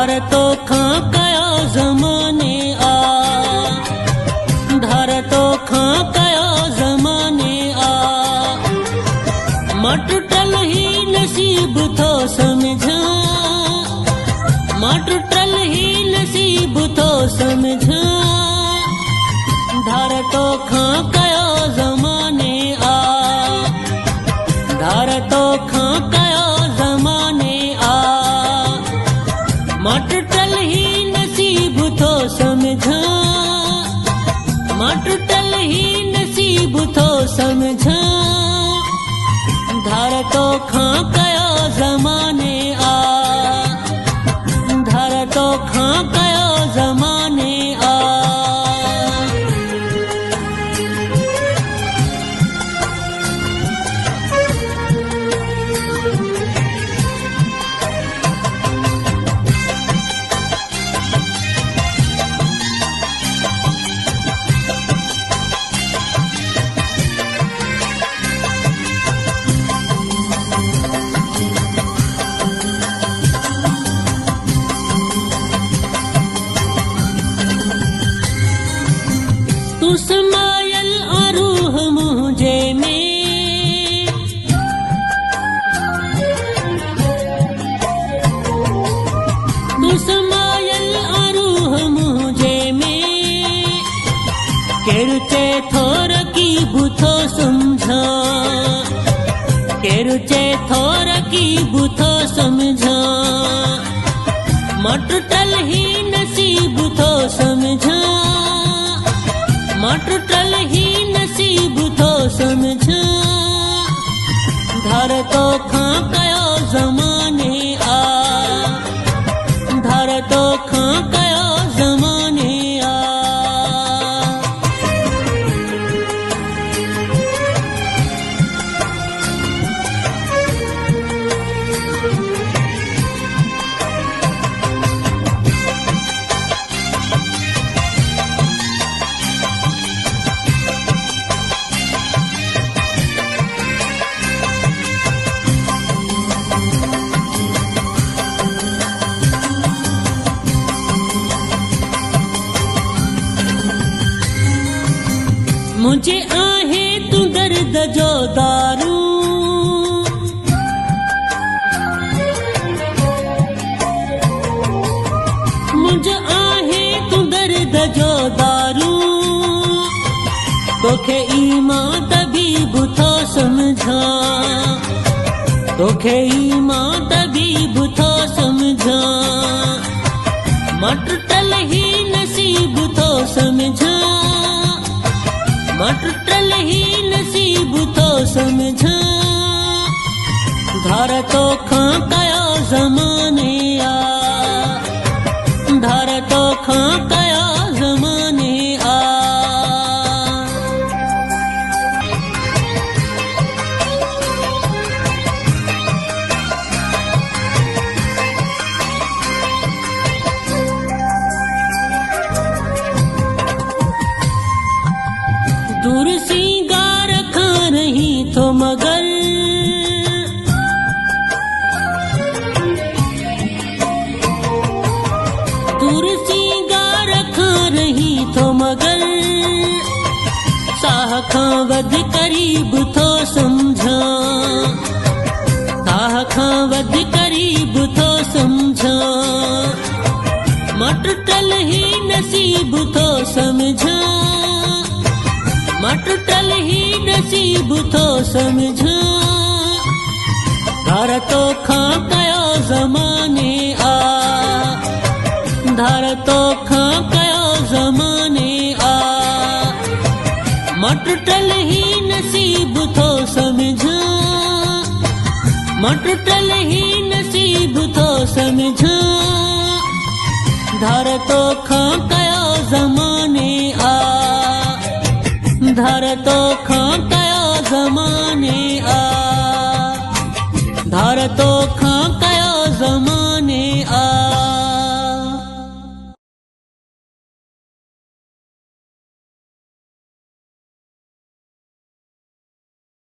धार तो खां कयो ज़माने आ, धार तो खां कयो ज़माने आ, मां टुटल ही नसीब थो समझा, मां टुटल ही नसीब थो समझा, धार तो खां कयो ज़माने आ, धार तो खां कयो ज़माने आ, मां टुटल ही नसीब थो समझा, मां टुटल ही नसीब थो समझा, धार तो खां कयो ज़माने आ, धार तो खां कयो ज़माने आ। तू समायल आरूह मुझे में, तू समायल आरूह मुझे में, केरु चे थोर की बुथो समझा, केरु चे थोर की बुथो समझा, मां टुटल ही नसीब थो समझा, मां टुटल ही नसीब थो समझा, धार तो खां कयो ज़माने आ, धार तो खां कयो ज़माने आ। मुझे आहे तू दर्द जो दारू, मुझे आहे तू दर्द जो दारू, तोखे ईमान तबीब थो समझा, तोखे ईमान तबीब थो समझा, मां टुटल ही नसीब थो समझा, मां टुटल ही नसीब थो समझा, धार तो खां कयो ज़माने आ, धार तो खां कयो ज़माने आ। दूर सिंगार खां रही तो मगर, दूर सिंगार खां रही तो मगर, साह खां वध करीब थो समझा, साह खां वध करीब थो समझा, मां टुटल ही नसीब थो समझा, मां टुटल ही नसीब थो समझा, धार तो खां कयो ज़माने आ, धार तो खां कयो ज़माने आ, मां टुटल ही नसीब थो समझा, मां टुटल ही नसीब थो समझा, धार तो खां कयो ज़माने आ, धार तो खां कयो ज़माने आ, धार तो